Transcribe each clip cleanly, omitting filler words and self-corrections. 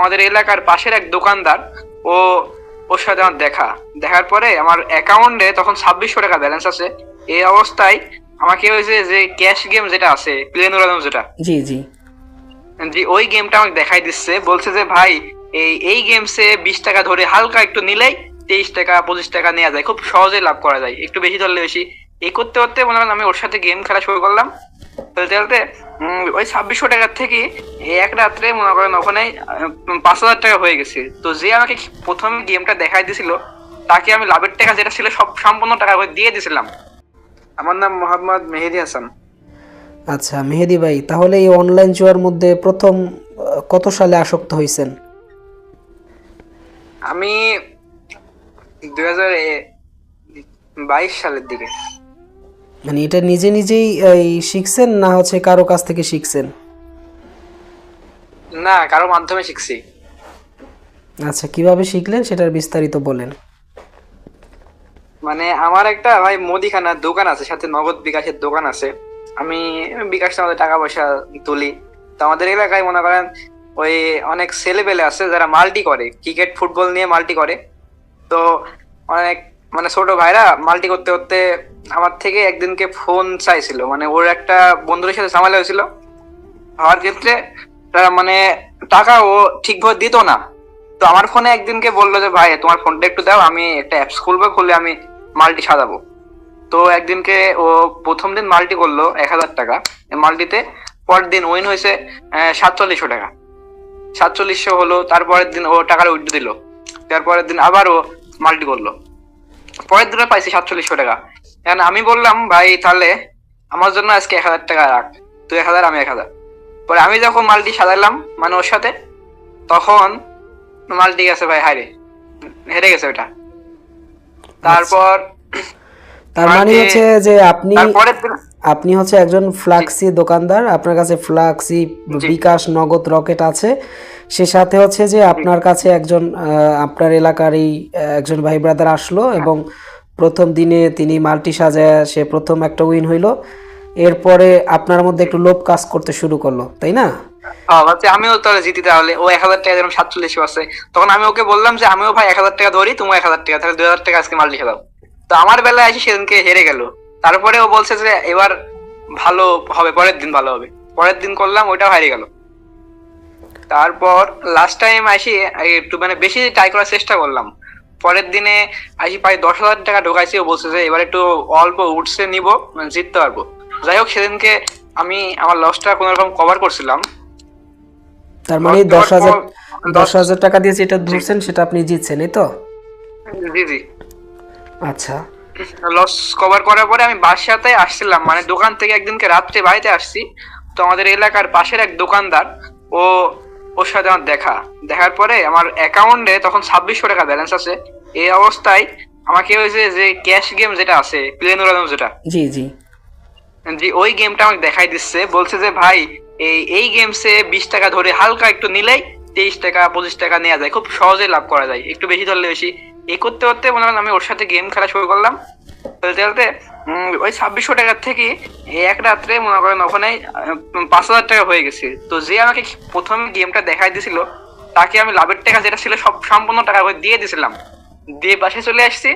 আমাদের এলাকার পাশের এক দোকানদার, ও ওর সাথে আমার দেখার পরে আমার অ্যাকাউন্টে তখন 2600 টাকা ব্যালেন্স আছে। এই অবস্থায় আমাকে ওই যে ক্যাশ গেম যেটা আছে, প্লেন উড়ানো যেটা, জি জি। জি ওই গেমটা আমাকে দেখাই দিচ্ছে। বলছে যে ভাই, এই গেমসে 20 টাকা ধরে হালকা একটু নিলেই 23 টাকা 25 টাকা নেওয়া যায়, খুব সহজে লাভ করা যায়, একটু বেশি ধরলে বেশি। এই করতে করতে মনে করেন আমি ওর সাথে গেম খেলা শুরু করলাম। খেলতে খেলতে ওই 2600 টাকার থেকে এই এক রাত্রে মনে করেন ওখানে 5000 টাকা হয়ে গেছে। তো যে আমাকে প্রথমে গেমটা দেখাই দিছিল, তাকে আমি লাভের টাকা যেটা ছিল সব সম্পূর্ণ টাকা করে দিয়ে দিছিলাম। আমার নাম মোহাম্মদ মেহেদি হাসান। আচ্ছা মেহেদি ভাই, তাহলে এই অনলাইন জুয়ার মধ্যে প্রথম কত সালে আসক্ত হয়েছেন? আমি 2022 সালের দিকে। মানে এটা নিজে নিজেই এই শিখছেন না হচ্ছে কারো কাছ থেকে শিখছেন? না, কারো মাধ্যমে শিখছি। আচ্ছা, কিভাবে শিখলেন সেটার বিস্তারিত বলেন। মানে আমার একটা ভাই মুদিখানার দোকান আছে, সাথে নগদ বিকাশের দোকান আছে। আমি বিকাশ আমাদের টাকা পয়সা তুলি। তো আমাদের এলাকায় মনে করেন ওই অনেক ছেলে পেলে আছে যারা মাল্টি করে, ক্রিকেট ফুটবল নিয়ে মাল্টি করে। তো অনেক মানে ছোট ভাইরা মাল্টি করতে করতে আমার থেকে একদিনকে ফোন চাইছিল। মানে ওর একটা বন্ধুদের সাথে ঝামেলা হয়েছিল, হওয়ার ক্ষেত্রে তারা মানে টাকা ও ঠিকভাবে দিত না। তো আমার ফোনে একদিনকে বললো যে ভাই তোমার ফোনটা একটু দাও, আমি একটা অ্যাপস খুলবো, খুলে আমি মাল্টি সাজাবো। তো একদিনকে ও প্রথম দিন মাল্টি করলো 1000 টাকা মাল্টিতে। পরের দিন উইন হয়েছে 4700 টাকা। 4700 হলো, তারপরের দিন ও টাকাটা উইথড্র দিল। তারপরের দিন আবার ও মাল্টি করলো, পরের দিনে পাইছি 4700 টাকা। এখন আমি বললাম ভাই তাহলে আমার জন্য আজকে 1000 টাকা রাখ, তুই 1000 আমি 1000। পরে আমি যখন মাল্টি সাজাইলাম মানে ওর সাথে, তখন মাল্টি গেছে ভাই, হারে হেরে গেছে ওটা। আচ্ছা, তারপর তার মানে মাল্টি, হচ্ছে যে আপনি তারপরের দিন, আপনি হচ্ছে একজন জি ফ্লাক্সি দোকানদার, আপনার কাছে ফ্লাক্সি, জি বিকাশ, নগদ, রকেট আছে। সে সাথে হচ্ছে যে জি, আপনার কাছে একজন আপনার এলাকারই একজন ভাই ব্রাদার আসলো হ্যাঁ, এবং প্রথম দিনে তিনি মাল্টি সাজায় সে প্রথম একটা উইন হইলো। এরপরে আপনার মধ্যে জি। একটু লোভ কাজ করতে শুরু করলো, তাই না? ভাবছি আমিও তাহলে জিতি, তাহলে ও 1000 টাকা যেরকম 47 আছে। তখন আমি ওকে বললাম যে আমিও ভাই 1000 টাকা ধরি, তুমি 1000 টাকা, তাহলে 2000 টাকা আজকে মাল্টি খেলাম। তো আমার বেলায় আসি সেদিনকে হেরে গেল। তারপরে ও বলছে যে এবার ভালো হবে, পরের দিন ভালো হবে। পরের দিন করলাম, ওইটাও হারিয়ে গেল। তারপর লাস্ট টাইম আসি একটু মানে বেশি ট্রাই করার চেষ্টা করলাম। পরের দিনে আসি প্রায় 10,000 টাকা ঢোকাইছি। ও বলছে যে এবার একটু অল্প উঠছে নিবো, মানে জিততে পারবো। যাই হোক সেদিনকে আমি আমার লসটা কোন রকম কভার করছিলাম। তার মানে লস দশ কভার হাজার পর দশ 10, হাজার টাকা দিয়ে যেটা জি ধরছেন সেটা আপনি জিতছেন, এই তো? জি জি, আচ্ছা। লস কভার করার পরে আমি বাসাতে আসছিলাম, মানে দোকান থেকে একদিনকে রাত্রে বাড়িতে আসছি। তো আমাদের এলাকার পাশের এক দোকানদার, ও ওর সাথে আমার দেখার পরে আমার অ্যাকাউন্টে তখন 2600 টাকা ব্যালেন্স আছে। এই অবস্থায় আমাকে ওই যে ক্যাশ গেম যেটা আছে, প্লেন উড়ানো যেটা, জি জি। জি ওই গেমটা আমাকে দেখাই দিচ্ছে। বলছে যে ভাই, এই গেমসে 20 টাকা ধরে হালকা একটু নিলেই 23 টাকা 25 টাকা নেওয়া যায়, খুব সহজে লাভ করা যায়, একটু বেশি ধরলে বেশি। এই করতে করতে মনে করেন আমি ওর সাথে গেম খেলা শুরু করলাম। খেলতে খেলতে ওই 2600 টাকার থেকে এই এক রাত্রে মনে করেন ওখানে 5000 টাকা হয়ে গেছে। তো যে আমাকে প্রথমে গেমটা দেখাই দিছিল, তাকে আমি লাভের টাকা যেটা ছিল সব সম্পূর্ণ টাকা করে দিয়ে দিছিলাম। দিয়ে বাসায় চলে আসছি।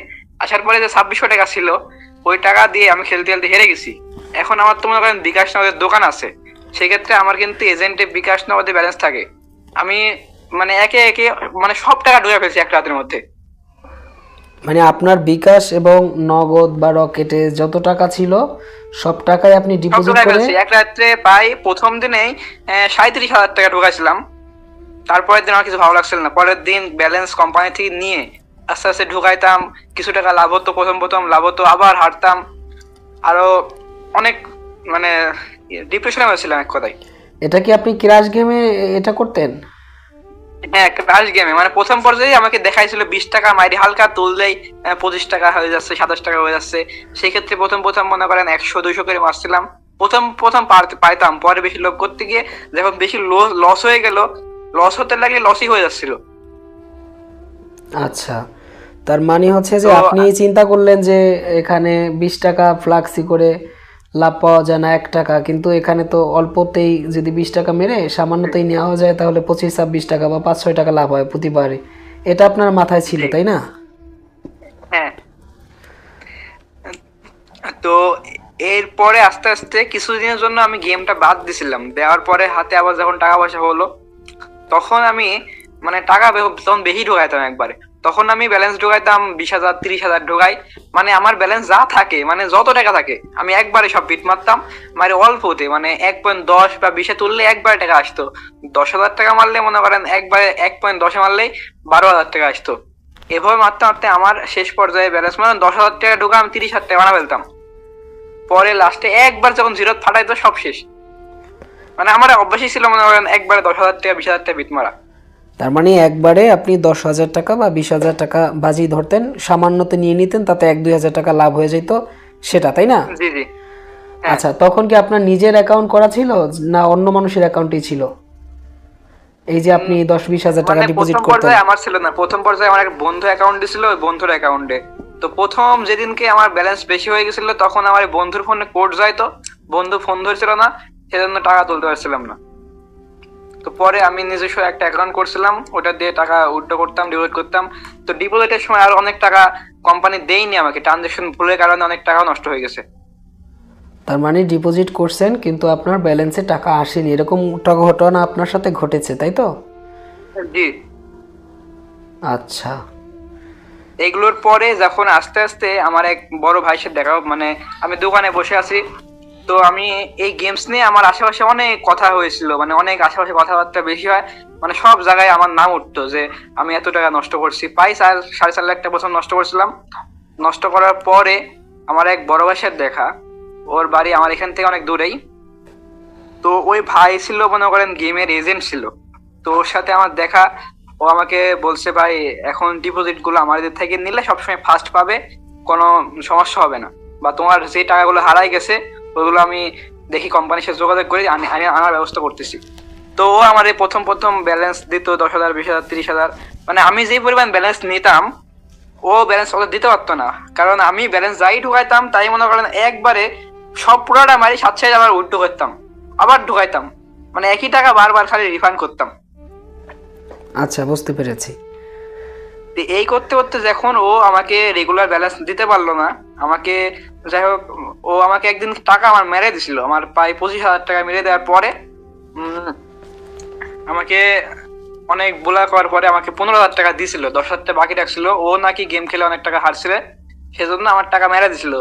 আসার পরে যে 2600 টাকা ছিল, ওই টাকা দিয়ে আমি খেলতে খেলতে হেরে গেছি। এখন আমার তো মনে করেন বিকাশ নগদের দোকান আছে, সেক্ষেত্রে আমার কিন্তু এজেন্টে বিকাশ নগদে ব্যালেন্স থাকে। আমি মানে একে একে মানে সব টাকা ঢুকে ফেলছি এক রাতের মধ্যে। মানে আপনার বিকাশ এবং নগদ বা রকেটে যত টাকা ছিল সব টাকাই আপনি সব ডিপোজিট ঢুকাই করে। ফেলছি এক রাত্রে। প্রায় প্রথম দিনেই 37,000 টাকা ঢুকাইছিলাম। তারপরের দিন আমার কিছু ভালো লাগছিল না, পরের দিন ব্যালেন্স কোম্পানি থেকে নিয়ে আস্তে আস্তে ঢুকাইতাম। কিছু টাকা লাভ হতো, প্রথম প্রথম লাভ হতো, আবার হারতাম। আরো অনেক মানে ডিপ্রেশনে হয়েছিলাম এক কথায়। এটা কি আপনি ক্র্যাশ গেমে এটা করতেন? হ্যাঁ, একটা ক্রাশ গেমে মানে প্রথম পর্যায়ে আমাকে দেখাইছিল 20 টাকা মাইরি হালকা তুললেই 25 টাকা হয়ে যাচ্ছে, 27 টাকা হয়ে যাচ্ছে। সেই ক্ষেত্রে প্রথম প্রথম মনে করেন 100 200 করে মারছিলাম। প্রথম প্রথম পাইতাম, পরে বেশি লোভ করতে গিয়ে যখন বেশি লস হয়ে গেল, লস হতে লাগলে লসই হয়ে যাচ্ছিল। আচ্ছা, তার মানে হচ্ছে যে তো আপনি চিন্তা করলেন যে এখানে 20 টাকা ফ্লাক্সি করে লাভ পাওয়া যায় না 1 টাকা, কিন্তু এখানে তো অল্পতেই যদি 20 টাকা মেরে সামান্যতেই নেওয়া যায় তাহলে 25-26 টাকা বা 5-6 টাকা লাভ হয় প্রতিবারে। এটা আপনার মাথায় ছিল, জি। তাই না? হ্যাঁ। তো এরপরে আস্তে আস্তে কিছুদিনের জন্য আমি গেমটা বাদ দিছিলাম, দেওয়ার পরে হাতে আবার যখন টাকা পয়সা হলো তখন আমি মানে টাকা তখন বেশি ঢোকাইতাম একবারে। তখন আমি ব্যালেন্স ঢোকাইতাম 20,000 30,000 ঢোকাই, মানে আমার ব্যালেন্স যা থাকে মানে যত টাকা থাকে আমি একবারে সব বিট মারতাম। মানে অল্পতে মানে 1.10 বা 20-এ তুললে একবারে টাকা আসতো। 10,000 টাকা মারলে মনে করেন একবারে 1.10-এ মারলেই 12,000 টাকা আসতো। এভাবে মারতে মারতে আমার শেষ পর্যায়ে ব্যালেন্স মানে 10,000 টাকা ঢোকা আমি 30,000 টাকা বানা ফেলতাম। পরে লাস্টে একবার যখন জিরো ফাটাইতো সব শেষ। মানে আমার অভ্যাসই ছিল মনে করেন একবারে 10,000 টাকা 20,000 টাকা বিট মারা। তার মানে একবারে আপনি 10,000 টাকা বা 20,000 টাকা বাজি ধরতেন, সামান্যতে নিয়ে নিতেন, তাতে 1-2 হাজার টাকা লাভ হয়ে যেত, সেটা তাই না? জি জি। হ্যাঁ। আচ্ছা, তখন কি আপনার নিজের অ্যাকাউন্ট করা ছিল না অন্য মানুষের অ্যাকাউন্টই ছিল, এই যে আপনি 10-20 হাজার টাকা মানে ডিপোজিট প্রথম করতেন? পর্যায়ে আমার ছিল না, প্রথম পর্যায়ে আমার এক বন্ধু অ্যাকাউন্ট দিছিল, ওই বন্ধুর অ্যাকাউন্টে। তো প্রথম যেদিনকে আমার ব্যালেন্স বেশি হয়ে গেছিল তখন আমার এই বন্ধুর ফোনে কোড যাইতো, বন্ধু ফোন ধরছিল না, সেজন্য টাকা তুলতে পারছিলাম না। তো পরে আমি নিজস্ব একটা অ্যাকাউন্ট করছিলাম, ওটা দিয়ে টাকা উইথড্র করতাম, ডিপোজিট করতাম। তো ডিপোজিটের সময় আর অনেক টাকা কোম্পানি দেয়নি আমাকে, ট্রানজেকশন ভুলের কারণে অনেক টাকা নষ্ট হয়ে গেছে। তার মানে ডিপোজিট করছেন কিন্তু আপনার ব্যালেন্সে টাকা আসেনি, এরকম ঘটনা আপনার সাথে ঘটেছে, তাই তো? জি। আচ্ছা। এগুলোর পরে যখন আস্তে আস্তে আমার এক বড় ভাইয়ের সাথে দেখা, মানে আমি দোকানে বসে আছি, তো আমি এই গেমস নিয়ে আমার আশেপাশে অনেক কথা হয়েছিল, মানে অনেক আশেপাশে কথাবার্তা বেশি হয়, মানে সব জায়গায় আমার নাম উঠতো যে আমি এত টাকা নষ্ট করছি। প্রায় 4.5 লাখ টাকা বছর নষ্ট করছিলাম। নষ্ট করার পরে আমার এক বড় ভাইয়ের সাথে দেখা, ওর বাড়ি আমার এখান থেকে অনেক দূরেই। তো ওই ভাই ছিল মনে করেন গেমের এজেন্ট ছিল। তো ওর সাথে আমার দেখা, ও আমাকে বলছে ভাই এখন ডিপোজিট গুলো আমাদের থেকে নিলে সবসময় ফার্স্ট পাবে, কোনো সমস্যা হবে না, বা তোমার যে টাকাগুলো হারাই গেছে ওগুলো আমি দেখি কোম্পানির সাথে যোগাযোগ করে আনার ব্যবস্থা করতেছি। তো ও আমার এই প্রথম প্রথম ব্যালেন্স দিত 10,000 20,000 30,000, মানে আমি যে পরিমাণ ব্যালেন্স নিতাম ও ব্যালেন্স ওকে দিতে পারতো না, কারণ আমি ব্যালেন্স যাই ঢুকাইতাম তাই মনে করেন একবারে সব পুরোটা মারি 7-6 আবার উল্টো করতাম, আবার ঢুকাইতাম, মানে একই টাকা বারবার খালি রিফান্ড করতাম। আচ্ছা, বুঝতে পেরেছি। তো এই করতে করতে যখন ও আমাকে রেগুলার ব্যালেন্স দিতে পারলো না আমাকে, যাই হোক ও আমাকে একদিন টাকা আমার মেরে দিছিল, আমার প্রায় 25,000 টাকা মেরে দেওয়ার পরে আমাকে অনেক বোলা করার পরে আমাকে 15,000 টাকা দিছিল, 10,000 টাকা বাকি রাখছিল। ও নাকি গেম খেলে অনেক টাকা হারছিল, সেজন্য আমার টাকা মেরে দিছিল।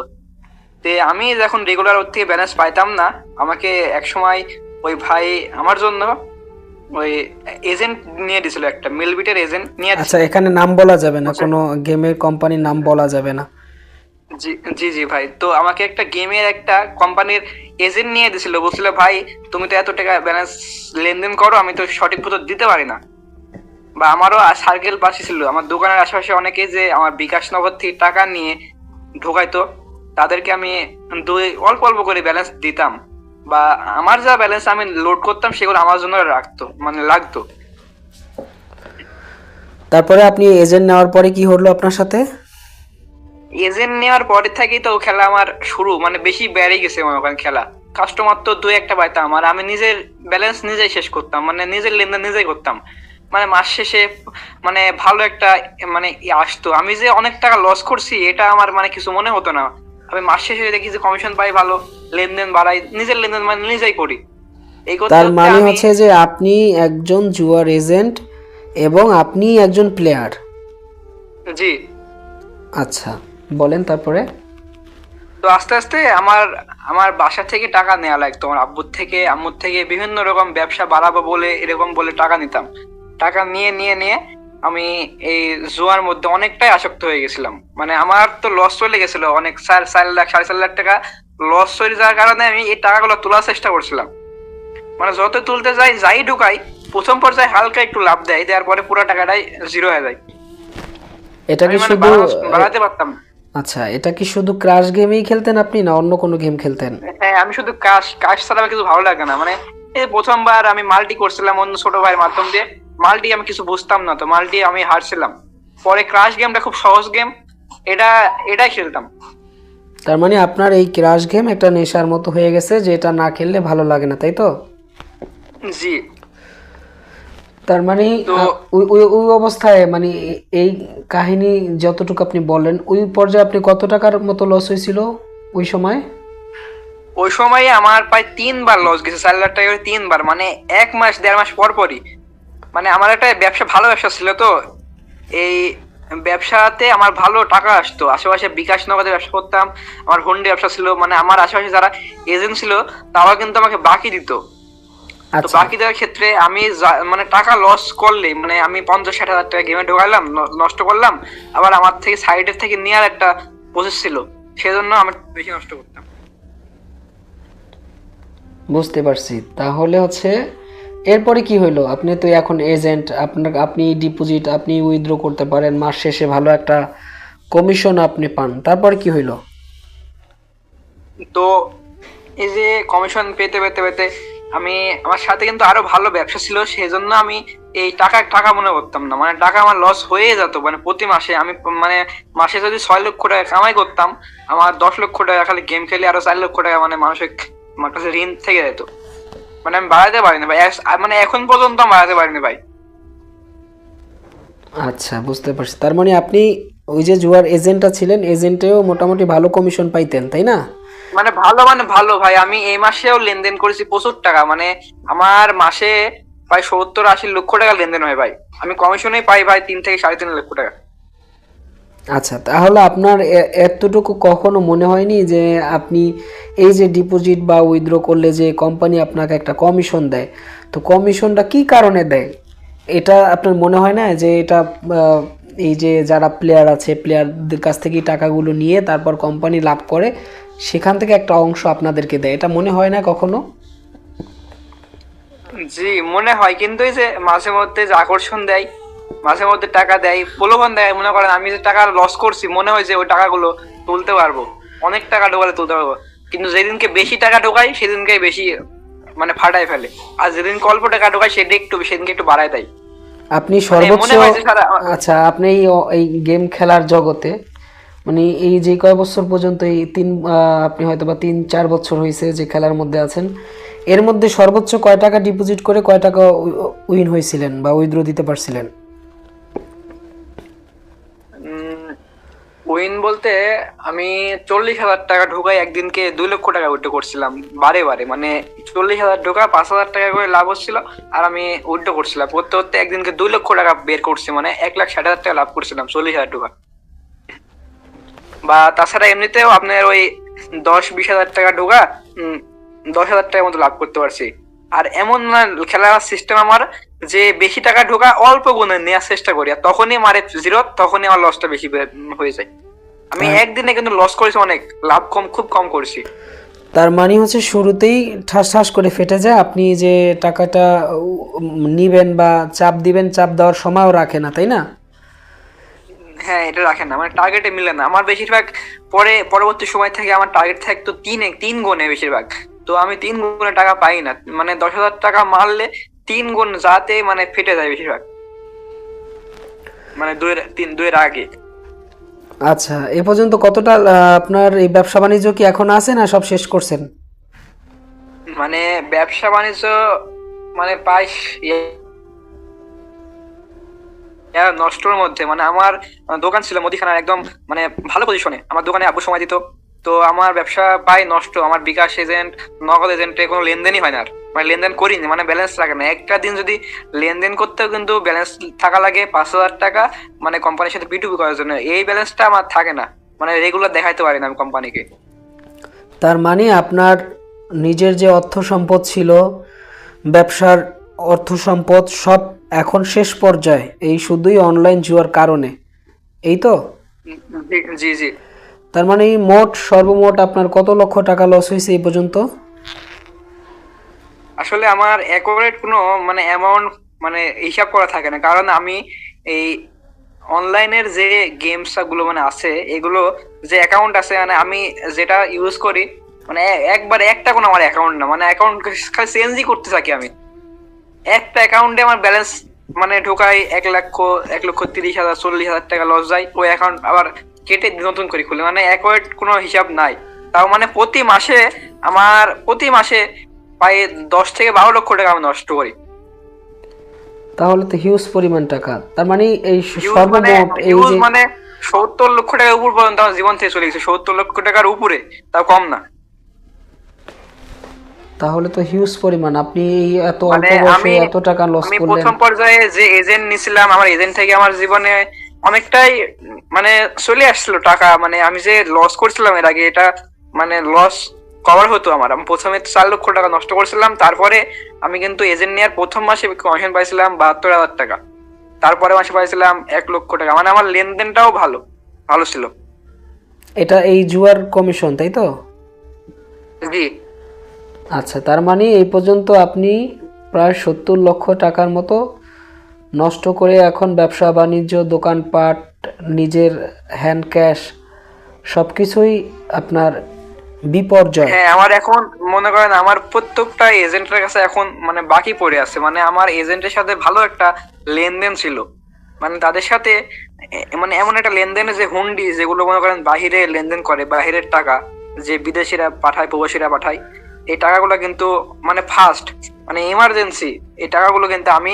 তে আমি যখন রেগুলার ওর থেকে ব্যালেন্স পাইতাম না, আমাকে এক সময় ওই ভাই আমার জন্য ওই এজেন্ট নিয়ে দিছিল, একটা মিলবিটের এজেন্ট নিয়ে আচ্ছা, দিছিল। এখানে নাম বলা যাবে না, কোনো গেমের কোম্পানির নাম বলা যাবে না। জি জি জি ভাই, তো আমাকে একটা গেমের একটা কোম্পানির এজেন্ট নিয়ে দিছিল, বলছিল ভাই তুমি তো এত টাকা ব্যালেন্স লেনদেন করো, আমি তো সঠিক উত্তর দিতে পারি না। বা আমারও সার্কেল পাশে ছিল, আমার দোকানের আশেপাশে অনেকেই যে আমার বিকাশ নগর থেকে টাকা নিয়ে ঢোকাইতো, তাদেরকে আমি অল্প অল্প করে ব্যালেন্স দিতাম, বা আমার যা ব্যালেন্স আমি লোড করতাম সেগুলো আমার জন্য রাখতো, মানে লাগতো। তারপরে আপনি এজেন্ট নেওয়ার পরে কি হলো আপনার সাথে? এজেন্ট নেওয়ার পরে থেকেই তো খেলা আমার শুরু, মানে বেশি বেড়ে গেছে মনে করেন খেলা। কাস্টমার তো 2-1টা পাইতাম, আর আমি নিজের ব্যালেন্স নিজেই শেষ করতাম, মানে নিজের লেনদেন নিজেই করতাম। মানে মাস শেষে মানে ভালো একটা মানে আসতো, আমি যে অনেক টাকা লস করছি এটা আমার মানে কিছু মনে হতো না। আমি মাস শেষে দেখি যে কমিশন পাই ভালো, লেনদেন বাড়াই, নিজের লেনদেন মানে নিজেই করি। এই করতে তার করতে মানে আমি হচ্ছে যে আপনি একজন জুয়ার এজেন্ট এবং আপনি একজন প্লেয়ার। জি। আচ্ছা, বলেন তারপরে। তো আস্তে আস্তে আমার আমার বাসা থেকে টাকা নেওয়া লাগতো, আমার আব্বুর থেকে আম্মুর থেকে বিভিন্ন রকম ব্যবসা বাড়াবো বলে এরকম বলে টাকা নিতাম। টাকা নিয়ে নিয়ে নিয়ে আমি এই জুয়ার মধ্যে অনেকটাই আসক্ত হয়ে গেছিলাম। মানে আমার তো লস চলে গেছিল অনেক, 4 লাখ 4.5 লাখ টাকা লস চলে যাওয়ার কারণে আমি এই টাকাগুলো তোলার চেষ্টা করছিলাম। মানে যত তুলতে যাই ঢুকাই, প্রথম পর্যায়ে হালকা একটু লাভ দেয়, দেওয়ার পরে পুরো টাকাটাই জিরো হয়ে যায়। এটা আমি কি মানে শুধু বাড়াতে পারতাম না। আচ্ছা, এটা কি শুধু ক্রাশ গেমেই খেলতেন আপনি না অন্য কোনো গেম খেলতেন? হ্যাঁ, আমি শুধু কাশ কাশ ছাড়া আমার কিছু ভালো লাগে না। মানে এই প্রথমবার আমি মাল্টি করছিলাম অন্য ছোট ভাইয়ের মাধ্যম দিয়ে, মাল্টি আমি কিছু বুঝতাম না, তো মাল্টি আমি হারছিলাম। পরে ক্রাশ গেমটা খুব সহজ গেম, এটা এটাই খেলতাম। তার মানে আপনার এই ক্রাশ গেম একটা নেশার মতো হয়ে গেছে, যে এটা না খেললে ভালো লাগে না, তাই তো? জি। তার মানে তো ওই ওই ওই অবস্থায় মানে এই কাহিনী যতটুকু আপনি বলেন, ওই পর্যায়ে আপনি কত টাকার মতো লস হয়েছিল ওই সময়? ওই সময় আমার প্রায় 3 বার লস গেছে, 4 লাখ টাকা করে 3 বার, মানে 1 মাস 1.5 মাস পর পরই। মানে আমার একটা ব্যবসা, ভালো ব্যবসা ছিল তো, এই ব্যবসাতে আমার ভালো টাকা আসতো। আশেপাশে বিকাশ নগদে ব্যবসা করতাম, আমার হুন্ডি ব্যবসা ছিল, মানে আমার আশেপাশে যারা এজেন্ট ছিল তারাও কিন্তু আমাকে বাকি দিত। তো আচ্ছা বাকি দেওয়ার ক্ষেত্রে আমি মানে টাকা লস করলে, মানে আমি 50-60 হাজার টাকা গেমে ঢোকাইলাম, নষ্ট করলাম, আবার আমার থেকে সাইডের থেকে নেওয়ার একটা প্রসেস ছিল, সেজন্য আমি বেশি নষ্ট করতাম। বুঝতে পারছি। তাহলে হচ্ছে এরপরে কি হইলো? আপনি তো এখন এজেন্ট, আপনার আপনি ডিপোজিট আপনি উইথড্র করতে পারেন, মাস শেষে ভালো একটা কমিশন আপনি পান, তারপরে কি হইলো? তো এই যে কমিশন পেতে পেতে পেতে আমি, আমার সাথে কিন্তু আরো ভালো ব্যবসা ছিল, সেই জন্য আমি এই টাকা টাকা মনে করতাম না, মানে টাকা আমার লস হয়ে যেত। মানে প্রতি মাসে আমি, মানে মাসে যদি 6 লক্ষ টাকা কামাই করতাম, আমার 10 লক্ষ টাকা খালি গেম খেলে আরো 4 লক্ষ টাকা মানে মানসিক আমার কাছে ঋণ থেকে যেত। মানে আমি বাড়াতে পারিনি ভাই, মানে এখন পর্যন্ত আমি বাড়াতে পারিনি ভাই। আচ্ছা, বুঝতে পারছি। তার মানে আপনি ওই যে জুয়ার এজেন্টটা ছিলেন, এজেন্টেও মোটামুটি ভালো কমিশন পাইতেন, তাই না? মানে ভালো, মানে ভালো ভাই, আমি এই মাসেও লেনদেন করেছি প্রচুর টাকা, মানে আমার মাসে প্রায় 70-80 লক্ষ টাকা লেনদেন হয় ভাই। আমি কমিশনেই পাই ভাই 3 থেকে 3.5 লক্ষ টাকা। আচ্ছা, তাহলে আপনার এতটুকু কখনো মনে হয়নি যে আপনি এই যে ডিপোজিট বা উইথড্র করলে যে কোম্পানি আপনাকে একটা কমিশন দেয়, তো কমিশনটা কি কারণে দেয়? এটা আপনার মনে হয় না যে এটা আহ, এই যে যারা প্লেয়ার আছে, প্লেয়ারদের কাছ থেকে টাকাগুলো নিয়ে তারপর কোম্পানি লাভ করে, সেখান থেকে একটা অংশ আপনাদেরকে দেয়, এটা মনে হয় না কখনো? জি মনে হয়, কিন্তু এই যে মাঝে মধ্যে যে আকর্ষণ দেয়, মাঝে মধ্যে টাকা দেয়, প্রলোভন দেয়, মনে করেন আমি যে টাকা লস করছি, মনে হয় যে ওই টাকাগুলো তুলতে পারবো, অনেক টাকা ঢোকালে তুলতে পারবো, কিন্তু যেদিনকে বেশি টাকা ঢোকাই সেদিনকে বেশি মানে ফাটায় ফেলে, আর যেদিন অল্প টাকা ঢোকায় সেদিনকে একটু বাড়ায় দেয়। আপনি মানে সর্বোচ্চ, মনে হয় যে সারা, আচ্ছা আপনি এই গেম খেলার জগতে মানে এই যে কয় বছর পর্যন্ত এই আপনি হয়তো বা 3-4 বছর হয়েছে যে খেলার মধ্যে আছেন, এর মধ্যে সর্বোচ্চ কয় টাকা ডিপোজিট করে কয় টাকা উইন হয়েছিলেন বা উইথড্র দিতে পারছিলেন? উইন বলতে আমি 40,000 টাকা ঢোকাই একদিনকে 2 লক্ষ টাকা উইথড্র করছিলাম বারে বারে, মানে 40,000 ঢোকা 5,000 টাকা করে লাভ হচ্ছিল, আর আমি উইথড্র করছিলাম করতে করতে একদিনকে 2 লক্ষ টাকা বের করছি, মানে 1,60,000 টাকা লাভ করছিলাম 40,000 টাকা। বা তাছাড়া এমনিতেও আপনার ওই 10-20 হাজার টাকা ঢোকা 10,000 টাকার মতো লাভ করতে পারছি। আর এমন না খেলার সিস্টেম আমার, যে বেশি টাকা ঢোকা অল্প গুণে নেওয়ার চেষ্টা করি, আর তখনই মারে জিরো, তখনই আমার লসটা বেশি হয়ে যায়। আমি তার একদিনে কিন্তু লস করেছি অনেক, লাভ কম, খুব কম করছি। তার মানে হচ্ছে শুরুতেই ঠাস ঠাস করে ফেটে যায়, আপনি যে টাকাটা নিবেন বা চাপ দিবেন, চাপ দেওয়ার সময়ও রাখে না, তাই না? হ্যাঁ, এটা রাখেন না, মানে টার্গেটে মিলে না আমার বেশিরভাগ। পরবর্তী সময় থেকে আমার টার্গেট থাকতো তিন গুণে বেশিরভাগ, তো আমি 3 গুণে টাকা পাই না, মানে 10,000 টাকা মারলে 3 গুণ যাতে মানে ফেটে যায় বেশিরভাগ, মানে দুয়ের আগে। আচ্ছা, এ পর্যন্ত কতটা আপনার এই ব্যবসা বাণিজ্য কি এখন আছে না সব শেষ করছেন? মানে ব্যবসা বাণিজ্য মানে প্রায় নষ্টর মধ্যে, মানে আমার দোকান ছিল মুদিখানার একদম মানে ভালো পজিশনে, আমার দোকানে আব্বু সময় দিত, তো আমার ব্যবসা প্রায় নষ্ট। আমার বিকাশ এজেন্ট, নগদ এজেন্টে কোনো লেনদেনই হয় না আর, মানে লেনদেন করিনি, মানে ব্যালেন্স লাগে না একটা দিন যদি লেনদেন করতেও কিন্তু ব্যালেন্স থাকা লাগে 5,000 টাকা, মানে কোম্পানির সাথে বিটুবি করার জন্য, এই ব্যালেন্সটা আমার থাকে না, মানে রেগুলার দেখাইতে পারি না আমি কোম্পানিকে। তার মানে আপনার নিজের যে অর্থ সম্পদ ছিল, ব্যবসার অর্থ সম্পদ সব এখন শেষ পর্যায়ে, এই শুধুই অনলাইন জুয়ার কারণে, এই তো? জি জি জি। তার মানে এই সর্বমোট আপনার কত লক্ষ টাকা লস হয়েছে এই পর্যন্ত? আসলে আমার অ্যাকুরেট কোনো মানে অ্যামাউন্ট মানে হিসাব করা থাকে না, কারণ আমি এই অনলাইনের যে গেমস গুলো মানে আছে, এগুলো যে অ্যাকাউন্ট আছে, মানে আমি যেটা ইউজ করি, মানে একবার একটা কোনো আমার অ্যাকাউন্ট না, মানে অ্যাকাউন্ট খালি চেঞ্জই করতে থাকি আমি। একটা অ্যাকাউন্টে আমার ব্যালেন্স মানে ঢোকাই 1 লক্ষ, 1,30,000, 40,000 টাকা লস যায়, ওই অ্যাকাউন্ট আবার কেটে নতুন করে খুলি, মানে অ্যাকুরেট কোনো হিসাব নাই। তাও মানে প্রতি মাসে প্রায় 10 থেকে 12 লক্ষ টাকা আমি নষ্ট করি। তাহলে তো হিউজ পরিমাণ টাকা। তার মানে এই হিউজ মানে সর্বমোট এই হিউজ যে মানে 70 লক্ষ টাকার উপর পর্যন্ত আমার জীবন থেকে চলে গেছে, 70 লক্ষ টাকার উপরে, তাও কম না। তাহলে তো হিউজ পরিমাণ। আপনি এই এত অল্প মানে বয়সে এত টাকা লস আমি করলেন। প্রথম পর্যায়ে যে এজেন্ট নিছিলাম, আমার এজেন্ট থেকে আমার জীবনে অনেকটাই মানে চলে আসছিল টাকা। মানে আমি যে লস করছিলাম এর আগে, এটা মানে লস কভার হতো আমার। আমি প্রথমে 4 লক্ষ টাকা নষ্ট করছিলাম, তারপরে আমি কিন্তু এজেন্ট নেওয়ার প্রথম মাসে কমিশন পাইছিলাম 72,000 টাকা, তারপরে মাসে পাইছিলাম 1 লক্ষ টাকা। মানে আমার লেনদেনটাও ভালো ভালো ছিল। এটা এই জুয়ার কমিশন, তাই তো? জি। আচ্ছা, তার মানে এই পর্যন্ত আপনি প্রায় 70 লক্ষ টাকার মতো নষ্ট করে এখন ব্যবসা বাণিজ্য, দোকানপাট, নিজের হ্যান্ড ক্যাশ সব কিছুই আপনার বিপর্যয়। হ্যাঁ, আমার এখন মনে করেন আমার প্রত্যেকটা এজেন্টের কাছে এখন মানে বাকি পড়ে আছে। মানে আমার এজেন্টের সাথে ভালো একটা লেনদেন ছিল, মানে তাদের সাথে মানে এমন একটা লেনদেনে যে হুন্ডি যেগুলো মনে করেন বাহিরে লেনদেন করে, বাহিরের টাকা যে বিদেশিরা পাঠায়, প্রবাসীরা পাঠায়, এই টাকাগুলো কিন্তু মানে ফার্স্ট মানে ইমার্জেন্সি, এই টাকাগুলো কিন্তু আমি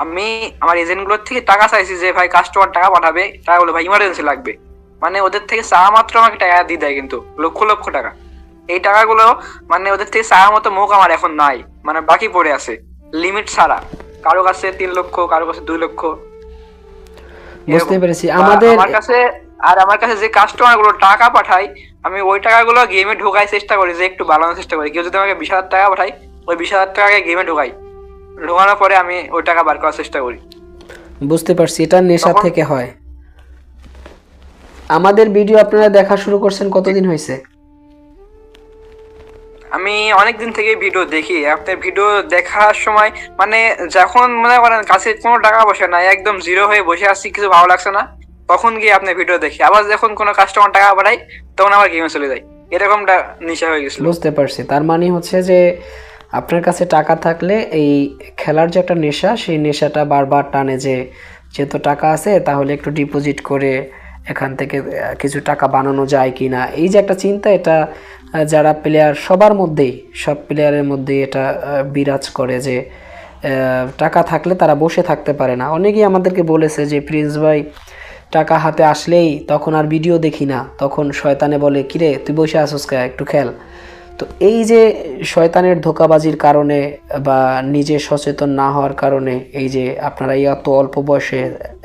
আমি আমার এজেন্টগুলোর থেকে টাকা চাইছি যে ভাই কাস্টমার টাকা পাঠাবে, টাকাগুলো ভাই ইমার্জেন্সি লাগবে। মানে ওদের থেকে চাওয়া মাত্র আমাকে টাকা দিয়ে দেয়, কিন্তু লক্ষ লক্ষ টাকা। এই টাকাগুলো মানে ওদের থেকে চাওয়ার মতো মুখ আমার এখন নাই, মানে বাকি পড়ে আছে লিমিট ছাড়া। কারো কাছে 3 লক্ষ, কারো কাছে 2 লক্ষ, বুঝতে এরকম। পেরেছি। বা আমাদের আমার কাছে যে কাস্টমার গুলো টাকা পাঠায়, আমি ওই টাকাগুলো গেমে ঢোকাই চেষ্টা করি, যে একটু বাড়ানোর চেষ্টা করি। কেউ যদি আমাকে 20,000 টাকা পাঠায়, ওই 20,000 টাকাকে গেমে ঢোকাই, ঢোকানোর পরে আমি ওই টাকা বার করার চেষ্টা করি। বুঝতে পারছি এটা নেশা তখন থেকে হয়। আমাদের ভিডিও আপনারা দেখা শুরু করছেন কতদিন হয়েছে? আমি অনেকদিন থেকে ভিডিও দেখি। আপনার ভিডিও দেখার সময় মানে যখন মনে করেন কাছে কোনো টাকা পয়সা নাই, একদম জিরো হয়ে বসে আছি, কিছু ভালো লাগছে না, তখন গিয়ে আপনার ভিডিও দেখি। আবার যখন কোনো কাস্টমার টাকা পাঠাই, তখন আবার গেমে চলে যাই। এরকমটা নেশা হয়ে গেছিল। বুঝতে পারছি। তার মানে হচ্ছে যে আপনার কাছে টাকা থাকলে এই খেলার যে একটা নেশা, সেই নেশাটা বারবার টানে যে যেহেতু টাকা আছে তাহলে একটু ডিপোজিট করে এখান থেকে কিছু টাকা বানানো যায় কি না, এই যে একটা চিন্তা, এটা যারা প্লেয়ার সবার মধ্যেই, সব প্লেয়ারের মধ্যেই এটা বিরাজ করে যে টাকা থাকলে তারা বসে থাকতে পারে না। অনেকেই আমাদেরকে বলেছে যে প্রিন্স ভাই টাকা হাতে আসলেই তখন আর ভিডিও দেখি না, তখন শয়তানে বলে কিরে তুই বসে আসোস কে, একটু খেল। তো এই যে শয়তানের ধোঁকাবাজির কারণে বা নিজে সচেতন না হওয়ার কারণে এই যে আপনারা এই এত অল্প বয়সে,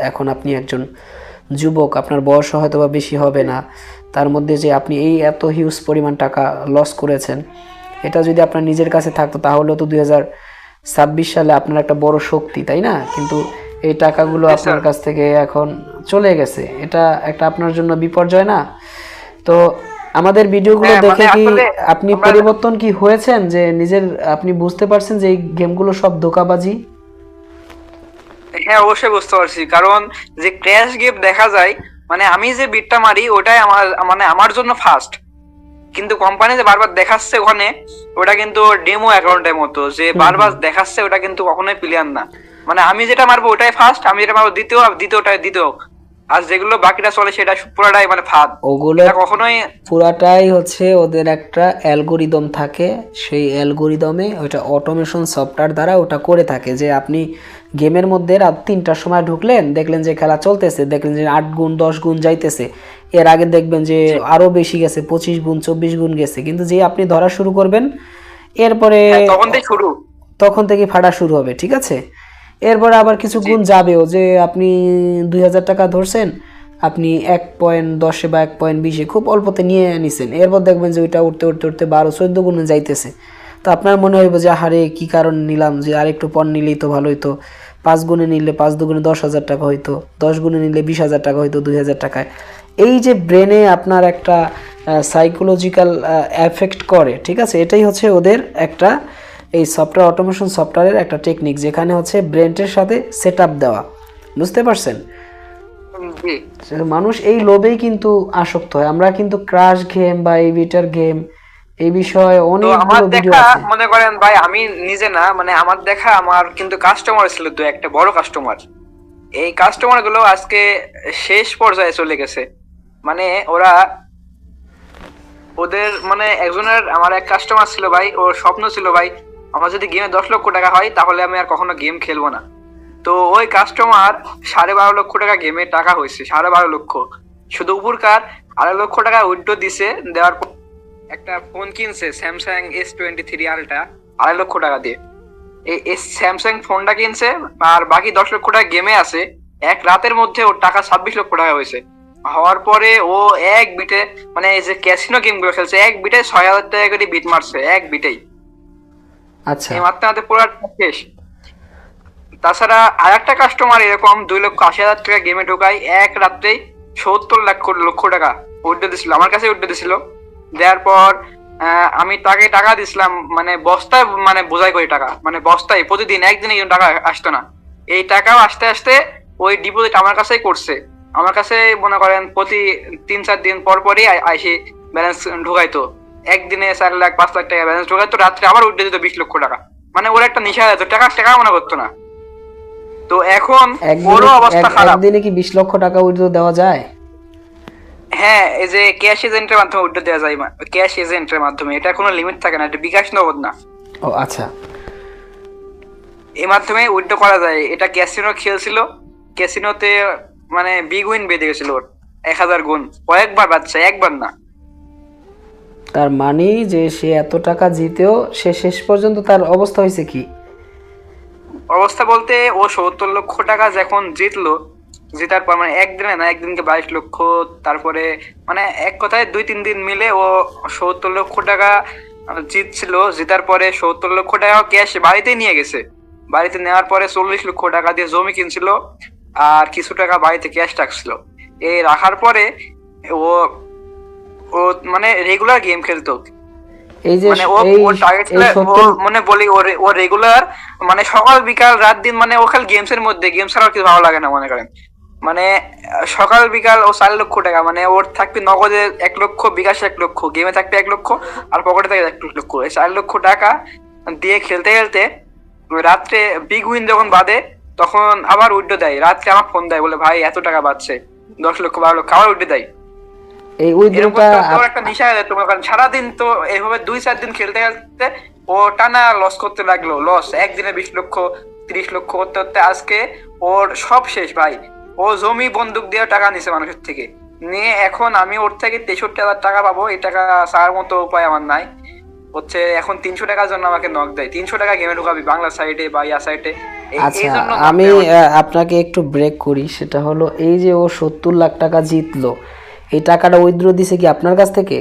এখন আপনি একজন যুবক, আপনার বয়স হয়তো বা বেশি হবে না, তার মধ্যে যে আপনি এই এত হিউজ পরিমাণ টাকা লস করেছেন, এটা যদি আপনার নিজের কাছে থাকতো তাহলেও তো 2026 সালে আপনার একটা বড় শক্তি, তাই না? কিন্তু এই টাকাগুলো আপনার কাছ থেকে এখন চলে গেছে, এটা একটা আপনার জন্য বিপর্যয় না? তো আমাদের ভিডিওগুলো দেখে কি আপনি পরিবর্তন কি হয়েছেন, যে নিজের আপনি বুঝতে পারছেন যে এই গেমগুলো সব ধোঁকাবাজি? হ্যাঁ, অবশ্যই বুঝতে পারছি। কারণ যে ক্র্যাশ গেম দেখা যায়, মানে আমি যে বিটটা মারি ওটাই আমার মানে আমার জন্য ফার্স্ট, কিন্তু কোম্পানি যে বারবার দেখাচ্ছে ওখানে, ওটা কিন্তু ডেমো অ্যাকাউন্টের মতো, যে বারবার দেখাচ্ছে ওটা কিন্তু কখনোই প্লেয়ার না। মানে আমি যেটা মারবো ওটাই ফার্স্ট, আমি যেটা মারবো দ্বিতীয়, দ্বিতীয়টাই দ্বিতীয়, আর যেগুলো বাকিটা চলে সেটা পুরোটাই মানে ফাঁদ। ওগুলো কখনোই পুরাটাই হচ্ছে ওদের একটা অ্যালগোরিদম থাকে, সেই অ্যালগোরিদমে ওটা অটোমেশন সফটওয়্যার দ্বারা ওটা করে থাকে যে আপনি গেমের মধ্যে রাত 3টার সময় ঢুকলেন, দেখলেন যে খেলা চলতেছে, দেখলেন যে 8 গুণ 10 গুণ যাইতেছে, এর আগে দেখবেন যে আরও বেশি গেছে, 25 গুণ 24 গুণ গেছে, কিন্তু যে আপনি ধরা শুরু করবেন এরপরে তখন থেকে ফাটা শুরু হবে, ঠিক আছে? এরপরে আবার কিছু গুণ যাবেও, যে আপনি 2000 টাকা ধরছেন, আপনি 1.10 বা 1.20 খুব অল্পতে নিয়ে নিছেন, এরপর দেখবেন যে ওইটা উঠতে উঠতে উঠতে 12-14 গুণে যাইতেছে। তো আপনার মনে হইব যে হারে কি কারণ নিলাম, যে আরেকটু পণ নিলেই তো ভালো হইতো, 5 গুণে নিলে 5 দুগুণে 10,000 টাকা হইতো, 10 গুণে নিলে 20,000 টাকা হইতো 2,000 টাকায়। এই যে ব্রেনে আপনার একটা সাইকোলজিক্যাল এফেক্ট করে, ঠিক আছে? এটাই হচ্ছে ওদের একটা এই সফটওয়্যার অটোমেশন সফটওয়্যারের একটা টেকনিক, যেখানে হচ্ছে ব্রেনের সাথে সেট আপ দেওয়া, বুঝতে পারছেন? মানুষ এই লোভেই কিন্তু আসক্ত হয়। আমরা কিন্তু ক্রাশ গেম বা এই বিটার গেম এই বিষয়ে অনেকগুলো ভিডিও আছে। মনে করেন ভাই আমি নিজে না, মানে আমার দেখা আমার কিন্তু কাস্টমার ছিল, তো একটা বড় কাস্টমার, এই কাস্টমার গুলো আজকে শেষ পর্যায়ে চলে গেছে। মানে ওরা ওদের মানে একজনের, আমার এক কাস্টমার ছিল ভাই, ওর স্বপ্ন ছিল ভাই আমার যদি গেমে 10 লক্ষ টাকা হয় তাহলে আমি আর কখনো গেম খেলবো না। তো ওই কাস্টমার 12.5 লক্ষ টাকা গেমে টাকা হয়েছে, 12.5 লক্ষ। শুধু উপরকার 2.5 লক্ষ টাকা উইথড্র দিছে, দেওয়ার পর একটা ফোন কিনছে স্যামসাং S23 আলট্রা 2.5 লক্ষ টাকা দিয়ে। এই স্যামসাং ফোনটা কিনছে, আর বাকি 10 লক্ষ টাকা গেমে আছে। এক রাতের মধ্যে ওর টাকা 26 লক্ষ টাকা হয়েছে। হওয়ার পরে ও এক বিটে, মানে এই যে ক্যাসিনো গেম গুলো খেলছে, এক বিটে 6,000 টাকা করে বিট মারছে, এক বিটেই। আচ্ছা, এই মারতে মারতে পুরো শেষ। তাছাড়া আর একটা কাস্টমার এরকম 2,80,000 টাকা গেমে ঢোকায় এক রাত্রেই 70 লক্ষ টাকা উঠতে দিছিল, আমার কাছে উঠতে দিছিল। দেওয়ার পর আমি তাকে টাকা দিছিলাম, মানে বস্তায়, মানে বোঝাই করে টাকা, মানে বস্তায় প্রতিদিন, একদিনে কিন্তু টাকা আসতো না। এই টাকাও আস্তে আস্তে ওই ডিপোজিট আমার কাছেই করছে। আমার কাছে মনে করেন প্রতি 3-4 দিন পর পরই আইসি ব্যালেন্স ঢোকাইতো। একদিনে 4 লাখ 5 লাখ টাকা ব্যালেন্স ঢোকাইতো, রাত্রে আবার উঠে দিত 20 লক্ষ টাকা। মানে ওর একটা নেশা যেত, টাকা টাকা মনে করতো না। তো এখন ওরও অবস্থা খারাপ। একদিনে কি 20 লক্ষ টাকা উইথড্র দেওয়া যায়? হ্যাঁ, এই যে ক্যাশ এজেন্টের মাধ্যমে উইথড্র দেওয়া যায়, ক্যাশ এজেন্টের মাধ্যমে, এটা কোনো লিমিট থাকে না, এটা বিকাশ নগদ না। ও আচ্ছা, এই মাধ্যমে উইথড্র করা যায়। এটা ক্যাসিনো খেলছিল, ক্যাসিনোতে মানে বিগ উইন বেঁধে গেছিল ওর, 1,000 গুণ, কয়েকবার বাচ্চা, একবার না। তার মানে যে সে এত টাকা জিতেও সে শেষ পর্যন্ত তার অবস্থা হয়েছে কি? অবস্থা বলতে ও 70 লক্ষ টাকা যখন জিতলো, জেতার পর মানে একদিনে না, একদিনকে 22 লক্ষ, তারপরে মানে এক কথায় 2-3 দিন মিলে ও 70 লক্ষ টাকা জিতছিল। জেতার পরে 70 লক্ষ টাকা ক্যাশ বাড়িতে নিয়ে গেছে। বাড়িতে নেওয়ার পরে 40 লক্ষ টাকা দিয়ে জমি কিনছিল, আর কিছু টাকা বাড়িতে ক্যাশ রাখছিল। এই রাখার পরে ও ও মানে রেগুলার গেম খেলতো। এই যে মানে ও এই ওর টার্গেট ছিল, এই ও 70, মানে বলি ও রেগুলার, মানে সকাল বিকাল রাত দিন, মানে ও খালি গেমস এর মধ্যে, গেম ছাড়া আর কিছু ভালো লাগে না মনে করেন। মানে সকাল বিকাল ও 4 লক্ষ টাকা, মানে ওর থাকবে নগদে 1 লক্ষ, বিকাশে 1 লক্ষ, গেমে থাকবে 1 লক্ষ, আর পকেটে থাকবে 1 লক্ষ। এই 4 লক্ষ টাকা দিয়ে খেলতে খেলতে রাত্রে বিগ উইন যখন বাদে, তখন আবার উইড্রো দেয়। রাত্রে আমার ফোন দেয়, বলে ভাই এত টাকা বাঁচছে, 10 লক্ষ 12 লক্ষ, আবার উইড্রো দেয়। এই এরকম উইথড্রটা করতে ওর একটা নেশা হয়ে যেত, মনে করেন সারাদিন। তো এইভাবে 2-4 দিন খেলতে খেলতে ও টানা লস করতে লাগলো। লস একদিনে 20 লক্ষ 30 লক্ষ করতে করতে আজকে ওর সব শেষ ভাই। ও জমি বন্দুক দিয়ে টাকা নিছে মানুষের থেকে, নিয়ে এখন আমি ওর থেকে 63,000 টাকা পাবো, এই টাকা ছাড়ার মতো উপায় আমার নাই। হচ্ছে এখন 300 টাকার জন্য আমাকে নক দেয়, 300 টাকা গেমে ঢুকাবি বাংলা সাইডে বা ইয়া সাইডে, এই আচ্ছা, জন্য আমি আপনাকে একটু ব্রেক করি। সেটা হলো এই যে ও 70 লাখ টাকা জিতলো, এই টাকাটা উইথড্র দিছে কি আপনার কাছ থেকে?